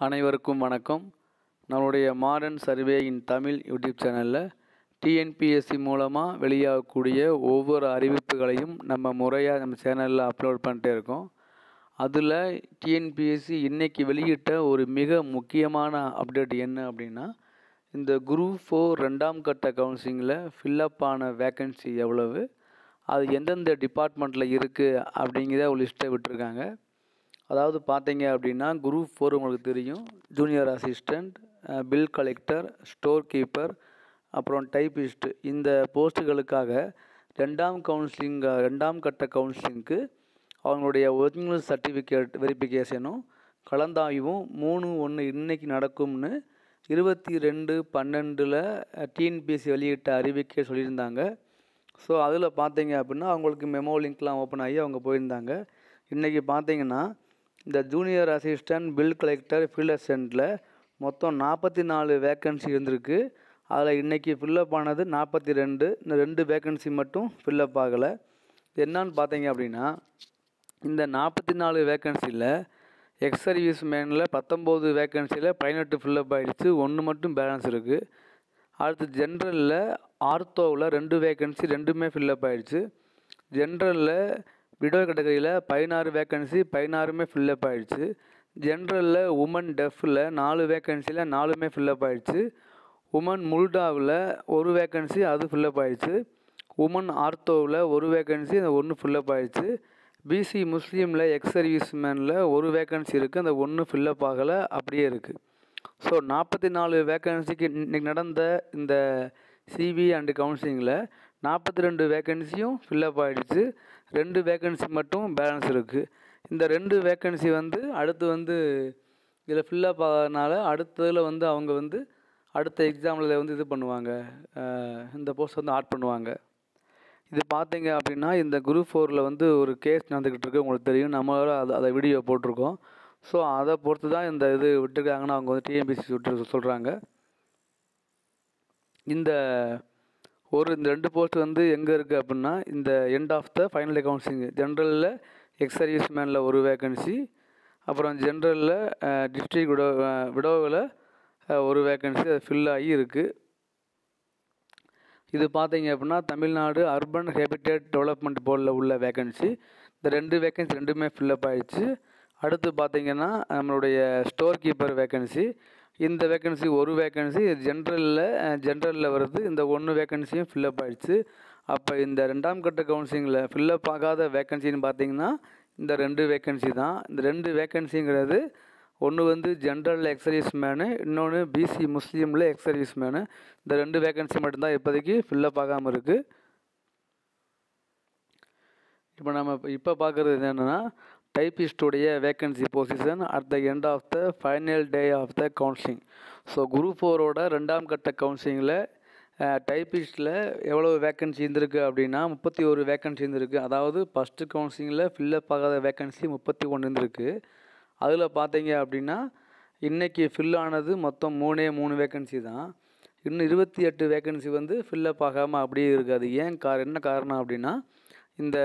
அனைவருக்கும் வணக்கம். நம்மளுடைய மாடர்ன் சர்வே இன் தமிழ் யூடியூப் சேனலில் டிஎன்பிஎஸ்சி மூலமாக வெளியாகக்கூடிய ஒவ்வொரு அறிவிப்புகளையும் நம்ம முறையாக நம்ம சேனலில் அப்லோட் பண்ணிட்டே இருக்கோம். அதில் டிஎன்பிஎஸ்சி இன்றைக்கி வெளியிட்ட ஒரு மிக முக்கியமான அப்டேட் என்ன அப்படின்னா, இந்த குரூப் 4 2ஆம் கட்ட கவுன்சிலிங்கில் ஃபில்லப் ஆன வேக்கன்சி எவ்வளவு, அது எந்தெந்த டிபார்ட்மெண்ட்டில் இருக்குது அப்படிங்கிற ஒரு லிஸ்ட்டை விட்டுருக்காங்க. அதாவது பார்த்தீங்க அப்படின்னா, குரூப் 4 உங்களுக்கு தெரியும், junior assistant, bill collector, store keeper, அப்புறம் டைப்பிஸ்ட். இந்த போஸ்ட்டுகளுக்காக 2ஆம் கட்ட கவுன்சிலிங்க்கு அவங்களுடைய ஒரிஜினல் சர்டிஃபிகேட் வெரிஃபிகேஷனும் கலந்தாய்வும் 3/1 இன்னைக்கு நடக்கும்னு 22/12 டிஎன்பிஎஸ்சி வெளியிட்ட அறிவிக்கை சொல்லியிருந்தாங்க. ஸோ அதில் பார்த்தீங்க அப்படின்னா அவங்களுக்கு மெமோ லிங்க்லாம் ஓப்பன் ஆகி அவங்க போயிருந்தாங்க. இன்றைக்கி பார்த்தீங்கன்னா இந்த junior assistant, bill collector, field அசிஸ்டண்ட்டில் மொத்தம் 44 வேக்கன்சி இருந்திருக்கு. அதில் இன்றைக்கி ஃபில்லப் ஆனது 42. இந்த 2 வேக்கன்சி மட்டும் ஃபில்லப் ஆகலை. என்னான்னு பார்த்தீங்க அப்படின்னா, இந்த 44 வேக்கன்சியில் எக்ஸ் சர்வீஸ் மேனில் 19 வேக்கன்சியில் 18 ஃபில்லப் ஆகிடுச்சு, 1 மட்டும் பேலன்ஸ் இருக்குது. அடுத்து ஜென்ரலில் ஆர்த்தோவில் 2 வேக்கன்சி, 2மே ஃபில்லப் ஆகிடுச்சு. ஜென்ரலில் விடோ கேட்டகரியில் 16 வேக்கன்சி, 16மே ஃபில்லப் ஆகிடுச்சு. ஜென்ரலில் உமன் டெஃப்பில் 4 வேக்கன்சியில் 4மே ஃபில்லப் ஆகிடுச்சு. உமன் முல்டாவில் 1 வேக்கன்சி, அது ஃபில்லப் ஆகிடுச்சு. உமன் ஆர்த்தோவில் 1 வேக்கன்சி, அந்த 1 ஃபில்லப் ஆகிடுச்சு. பிசி முஸ்லீமில் எக்ஸ் சர்வீஸ் மேனில் 1 வேக்கன்சி இருக்குது, அந்த 1 ஃபில்லப் ஆகலை, அப்படியே இருக்குது. ஸோ 44 வேக்கன்சிக்கு இன்றைக்கி நடந்த இந்த சிவி அண்டு கவுன்சிலிங்கில் 42 வேக்கன்சியும் ஃபில்லப் ஆகிடுச்சு. 2 வேக்கன்சி மட்டும் பேலன்ஸ் இருக்குது. இந்த 2 வேக்கன்சி அடுத்து இதில் ஃபில்லப் ஆகிறதுனால அடுத்ததில் அவங்க அடுத்த எக்ஸாமில் இது பண்ணுவாங்க, இந்த போஸ்ட் ஆட் பண்ணுவாங்க. இது பார்த்தீங்க அப்படின்னா இந்த குரூப் 4ல் ஒரு கேஸ் நடந்துக்கிட்டு இருக்கு, உங்களுக்கு தெரியும். நம்மளால் அதை வீடியோ போட்டிருக்கோம். ஸோ அதை பொறுத்து தான் இந்த இது விட்டுருக்காங்கன்னு அவங்க டிஎன்பிஎஸ்சி சொல்கிறாங்க. இந்த 2 போஸ்ட் எங்கே இருக்குது அப்படின்னா, இந்த end of the final counselling ஜென்ரலில் எக்ஸ் சர்வீஸ் மேனில் 1 வேக்கன்சி, அப்புறம் ஜென்ரலில் டிஸ்ட்ரிக்ட் விடோவில் 1 வேக்கன்சி, அது ஃபில் ஆகி இருக்குது. இது பார்த்தீங்க அப்படின்னா தமிழ்நாடு அர்பன் ஹேபிடேட் டெவலப்மெண்ட் போர்டில் உள்ள வேக்கன்சி. இந்த 2 வேக்கன்சி 2மே ஃபில்லப் ஆகிடுச்சு. அடுத்து பார்த்திங்கன்னா நம்மளுடைய ஸ்டோர் கீப்பர் வேக்கன்சி. இந்த வேக்கன்சி 1 வேக்கன்சி ஜென்ரலில் வருது. இந்த 1 வேக்கன்சியும் ஃபில்லப் ஆகிடுச்சு. அப்போ இந்த 2ஆம் கட்ட கவுன்சிலிங்கில் ஃபில்லப் ஆகாத வேக்கன்சின்னு பார்த்திங்கன்னா இந்த 2 வேக்கன்சி தான். இந்த 2 வேக்கன்சிங்கிறது ஒன்று ஜென்ரலில் எக்ஸ் சர்வீஸ் மேனு, இன்னொன்று பிசி முஸ்லீமில் எக்ஸ் சர்வீஸ் மேனு. இந்த 2 வேக்கன்சி மட்டும்தான் இப்போதைக்கு ஃபில்லப் ஆகாமல் இருக்குது. இப்போ நம்ம பார்க்குறது என்னென்னா, டைப்பிஸ்டுடைய vacancy position at the end of the final day of the counselling. So group 4ஓட 2ஆம் கட்ட கவுன்சிலிங்கில் டைப்பிஸ்ட்டில் எவ்வளோ வேக்கன்சி இருந்திருக்கு அப்படின்னா 31 வேக்கன்சி இருந்திருக்கு. அதாவது ஃபஸ்ட்டு கவுன்சிலிங்கில் ஃபில்லப் ஆகாத வேக்கன்சி 31 இருந்திருக்கு. அதில் பார்த்தீங்க அப்படின்னா இன்றைக்கி ஃபில் ஆனது மொத்தம் 3 வேக்கன்சி தான். இன்னும் 28 வேக்கன்சி ஃபில்லப் ஆகாமல் அப்படியே இருக்குது. அது என்ன காரணம் அப்படின்னா, இந்த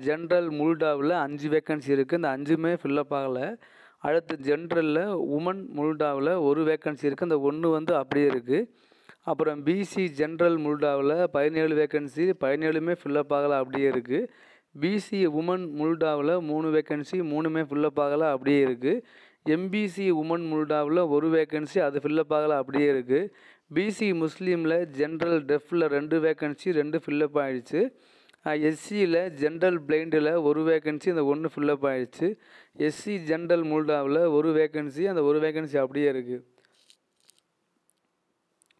ஜென்ரல் முல்டாவில் 5 வேக்கன்சி இருக்குது, இந்த 5மே ஃபில்லப் ஆகலை. அடுத்து ஜென்ரலில் உமன் முல்டாவில் 1 வேக்கன்சி இருக்குது, அந்த 1 அப்படியே இருக்குது. அப்புறம் பிசி ஜென்ரல் முல்டாவில் 17 வேக்கன்சி, 17மே ஃபில்லப் ஆகலை, அப்படியே இருக்குது. பிசி உமன் முல்டாவில் 3 வேக்கன்சி, 3மே ஃபில்லப் ஆகலை, அப்படியே இருக்குது. எம்பிசி உமன் முல்டாவில் 1 வேக்கன்சி, அது ஃபில்லப் ஆகலை, அப்படியே இருக்குது. பிசி முஸ்லீமில் ஜென்ரல் டெஃப்பில் 2 வேக்கன்சி, 2 ஃபில்லப் ஆகிடுச்சு. எஸ்சியில் ஜென்ரல் பிளைண்டில் 1 வேக்கன்சி, அந்த 1 ஃபில்லப் ஆகிடுச்சு. எஸ்சி ஜென்ரல் முல்டாவில் 1 வேக்கன்சி, அந்த 1 வேக்கன்சி அப்படியே இருக்குது.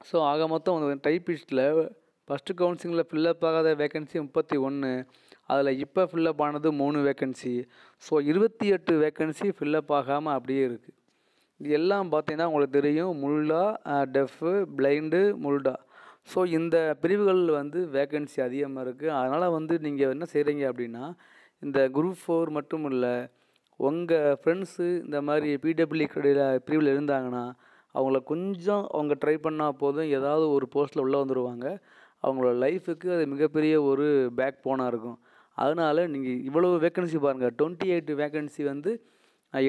ஸோ ஆக மொத்தம் டைப்பிஸ்ட்டில் ஃபஸ்ட்டு கவுன்சிலிங்கில் ஃபில்லப் ஆகாத வேக்கன்சி 31, அதில் இப்போ ஃபில்லப் ஆனது 3 வேக்கன்சி. ஸோ 28 வேக்கன்சி ஃபில்லப் ஆகாமல் அப்படியே இருக்குது. இது எல்லாம் பார்த்தீங்கன்னா உங்களுக்கு தெரியும், முல்டா, டெஃப்பு, பிளைண்டு, முல்டா. ஸோ இந்த பிரிவுகளில் வேக்கன்சி அதிகமாக இருக்குது. அதனால் நீங்கள் என்ன செய்கிறீங்க அப்படின்னா, இந்த குரூப் 4 மட்டும் இல்லை, உங்கள் ஃப்ரெண்ட்ஸு இந்த மாதிரி பிடபிள்யூ பிரிவில் இருந்தாங்கன்னா அவங்கள கொஞ்சம் அவங்க ட்ரை பண்ணால் போதும், ஏதாவது ஒரு போஸ்ட்டில் உள்ளே வந்துடுவாங்க. அவங்களோட லைஃபுக்கு அது மிகப்பெரிய ஒரு பேக் போனாக இருக்கும். அதனால் நீங்கள் இவ்வளோ வேக்கன்சி பாருங்கள், 28 வேக்கன்சி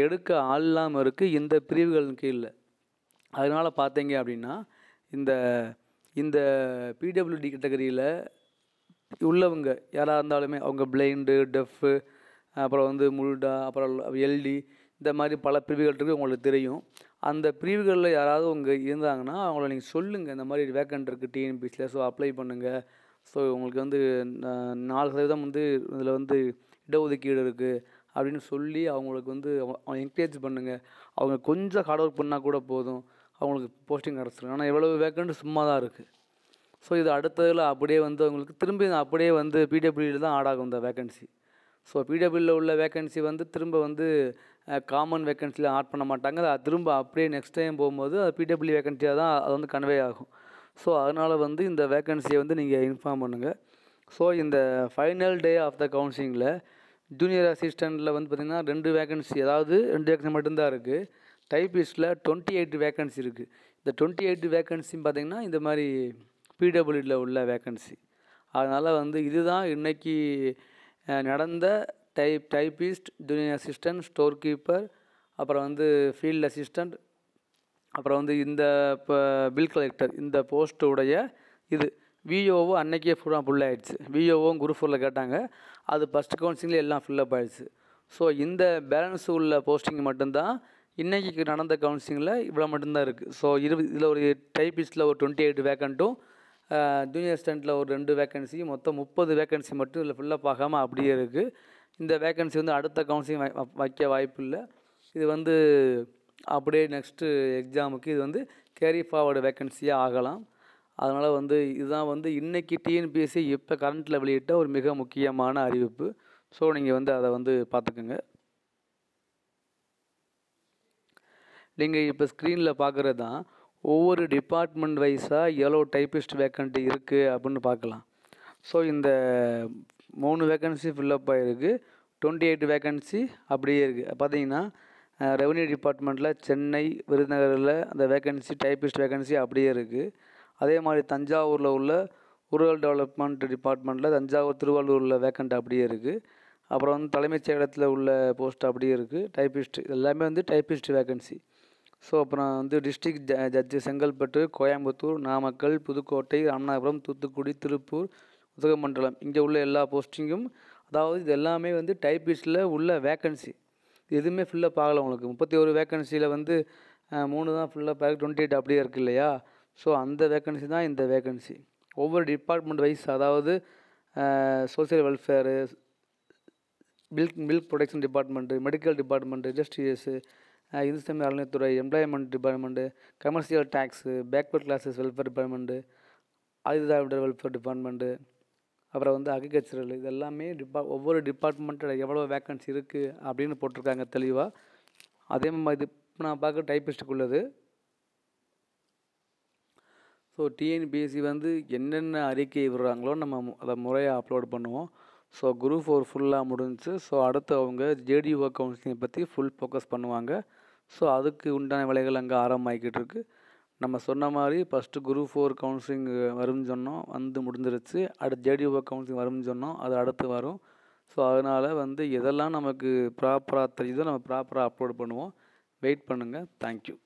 எடுக்க ஆள் இல்லாமல் இருக்குது இந்த பிரிவுகளின் கீழ. அதனால் பார்த்தீங்க அப்படின்னா இந்த இந்த பிடபிள்யூடி கேட்டகரியில் உள்ளவங்க யாராக இருந்தாலுமே அவங்க பிளைண்டு, டெஃப்பு, அப்புறம் வந்து முல்டா, அப்புறம் எல்டி, இந்த மாதிரி பல பிரிவுகள் இருக்குது உங்களுக்கு தெரியும். அந்த பிரிவுகளில் யாராவது அவங்க இருந்தாங்கன்னா அவங்கள நீங்கள் சொல்லுங்கள், இந்த மாதிரி வேக்கண்ட் இருக்குது டிஎன்பிசியில், ஸோ அப்ளை பண்ணுங்கள். ஸோ உங்களுக்கு வந்து 4% வந்து இதில் வந்து இடஒதுக்கீடு இருக்குது அப்படின்னு சொல்லி அவங்களுக்கு வந்து அவங்க என்கரேஜ் பண்ணுங்கள். அவங்க கொஞ்சம் ஹார்ட் ஒர்க் பண்ணால் கூட போதும், அவங்களுக்கு போஸ்டிங் கிடச்சிடும். ஆனால் எவ்வளோ வேக்கண்ட் சும்மா தான் இருக்குது. ஸோ இது அடுத்ததில் அப்படியே வந்து அவங்களுக்கு திரும்பி அப்படியே வந்து பிடபிள்யூவில் தான் ஆட் ஆகும் இந்த வேக்கன்சி. ஸோ பிடபிள்யூவில் உள்ள வேக்கன்சி வந்து திரும்ப வந்து காமன் வேக்கன்சியில் ஆட் பண்ண மாட்டாங்க. அது திரும்ப அப்படியே நெக்ஸ்ட் டைம் போகும்போது அது பிடபிள்யூ வேக்கன்சியாக தான் அது வந்து கன்வே ஆகும். ஸோ அதனால் வந்து இந்த வேக்கன்சியை வந்து நீங்கள் இன்ஃபார்ம் பண்ணுங்கள். ஸோ இந்த ஃபைனல் டே ஆஃப் த கவுன்சிலிங்கில் ஜூனியர் அசிஸ்டண்ட்டில் வந்து பார்த்திங்கன்னா 2 வேக்கன்சி, அதாவது 2 வேக்கன்சி மட்டும்தான் இருக்குது. டைப்பிஸ்ட்டில் 28 வேக்கன்சி இருக்குது. இந்த 28 வேக்கன்சின்னு பார்த்திங்கன்னா இந்த மாதிரி பிடபிள்யூவில் உள்ள வேக்கன்சி. அதனால் வந்து இதுதான் இன்றைக்கி நடந்த typist, junior assistant, store keeper, அப்புறம் வந்து ஃபீல்டு அசிஸ்டண்ட், அப்புறம் வந்து இந்த இப்போ பில் கலெக்டர் இந்த போஸ்ட்டுடைய இது விஓஓ அன்றைக்கே ஃபுல் ஆகிடுச்சு. விஓவும் குரூப் 4ல் கேட்டாங்க, அது ஃபஸ்ட் கவுன்சிலிங்கில் எல்லாம் ஃபில்லப் ஆகிடுச்சு. ஸோ இந்த பேலன்ஸ் உள்ள போஸ்டிங் மட்டும்தான் இன்றைக்கி நடந்த கவுன்சிலிங்கில் இவ்வளோ மட்டும்தான் இருக்குது. ஸோ இதில் ஒரு டைப்பிஸ்ட்டில் ஒரு 28 வேக்கண்ட்டும், ஜூனியர் அசிஸ்டண்ட்டில் ஒரு 2 வேக்கன்சி, மொத்தம் 30 வேக்கன்சி மட்டும் இதில் ஃபில்லப் ஆகாமல் அப்படியே இருக்குது. இந்த வேக்கன்சி வந்து அடுத்த கவுன்சிலிங் வைக்க வாய்ப்பு இல்லை. இது வந்து அப்படியே நெக்ஸ்ட்டு எக்ஸாமுக்கு இது வந்து கேரி ஃபார்வர்டு வேக்கன்சியாக ஆகலாம். அதனால் வந்து இதுதான் வந்து இன்றைக்கி டிஎன்பிஎஸ்சி இப்போ கரண்ட்டில் வெளியிட்ட ஒரு மிக முக்கியமான அறிவிப்பு. ஸோ நீங்கள் வந்து அதை வந்து பார்த்துக்குங்க. நீங்கள் இப்போ ஸ்க்ரீனில் பார்க்குறது தான் ஒவ்வொரு டிபார்ட்மெண்ட் வைஸாக எவ்வளோ டைப்பிஸ்ட் வேக்கன்ட்டி இருக்குது அப்படின்னு பார்க்கலாம். ஸோ இந்த 3 வேக்கன்சி ஃபில்லப் ஆகிருக்கு, 28 வேக்கன்சி அப்படியே இருக்குது. பார்த்தீங்கன்னா ரெவன்யூ டிபார்ட்மெண்ட்டில் சென்னை, விருதுநகரில் அந்த வேக்கன்சி டைப்பிஸ்ட் வேக்கன்சி அப்படியே இருக்குது. அதே மாதிரி தஞ்சாவூரில் உள்ள ரூரல் டெவலப்மெண்ட் டிபார்ட்மெண்ட்டில் தஞ்சாவூர், திருவள்ளூரில் வேக்கண்ட் அப்படியே இருக்குது. அப்புறம் வந்து தலைமைச் செயலகத்தில் உள்ள போஸ்ட் அப்படியே இருக்குது. டைப்பிஸ்ட் எல்லாமே வந்து டைப்பிஸ்ட் வேக்கன்சி. ஸோ அப்புறம் வந்து டிஸ்ட்ரிக்ட் ஜட்ஜு செங்கல்பட்டு, கோயம்புத்தூர், நாமக்கல், புதுக்கோட்டை, ராமநாதபுரம், தூத்துக்குடி, திருப்பூர், உதகமண்டலம், இங்கே உள்ள எல்லா போஸ்டிங்கும், அதாவது இது எல்லாமே வந்து டைப்பிஸ்ட்டில் உள்ள வேக்கன்சி. எதுவுமே ஃபில்லப் ஆகலை. உங்களுக்கு 31 வேக்கன்சியில் வந்து 3 தான் ஃபில்லப் ஆகி 28 அப்படியே இருக்குது இல்லையா? ஸோ அந்த வேக்கன்சி தான் இந்த வேக்கன்சி. ஒவ்வொரு டிபார்ட்மெண்ட் வைஸ், அதாவது social welfare, milk production department, medical department, industries, Hindu சமய அறநிலையத்துறை, employment department, commercial tax, backward classes welfare department, ஆயுததாவிடர் வெல்ஃபேர் டிபார்ட்மெண்ட்டு, அப்புறம் வந்து அக்ரிகல்ச்சரல், இது எல்லாமே ஒவ்வொரு டிபார்ட்மெண்ட்டில் எவ்வளோ வேக்கன்சி இருக்குது அப்படின்னு போட்டிருக்காங்க தெளிவாக. அதே மாதிரி இது இப்போ நான் பார்க்க டைப்பிஸ்ட்டுக்குள்ளது. ஸோ டிஎன்பிஎஸ்சி வந்து என்னென்ன அறிக்கை விடுறாங்களோ நம்ம அதை முறையாக அப்லோட் பண்ணுவோம். ஸோ குரூப் 4 ஃபுல்லாக முடிஞ்சிச்சு. ஸோ அடுத்து அவங்க ஜேடிஓ கவுன்சிலிங் பற்றி ஃபுல் ஃபோக்கஸ் பண்ணுவாங்க. ஸோ அதுக்கு உண்டான வேலைகள் அங்கே ஆரம்பமாகிக்கிட்டு இருக்குது. நம்ம சொன்ன மாதிரி ஃபஸ்ட்டு குரூப் 4 கவுன்சிலிங் வரும்னு சொன்னோம், வந்து முடிஞ்சிருச்சு. அடுத்து ஜேடிஓ கவுன்சிலிங் வரும்னு சொன்னோம், அது அடுத்து வரும். ஸோ அதனால் வந்து எதெல்லாம் நமக்கு ப்ராப்பராக தெரியுதோ நம்ம ப்ராப்பராக அப்லோட் பண்ணுவோம். வெயிட் பண்ணுங்கள். தேங்க்யூ.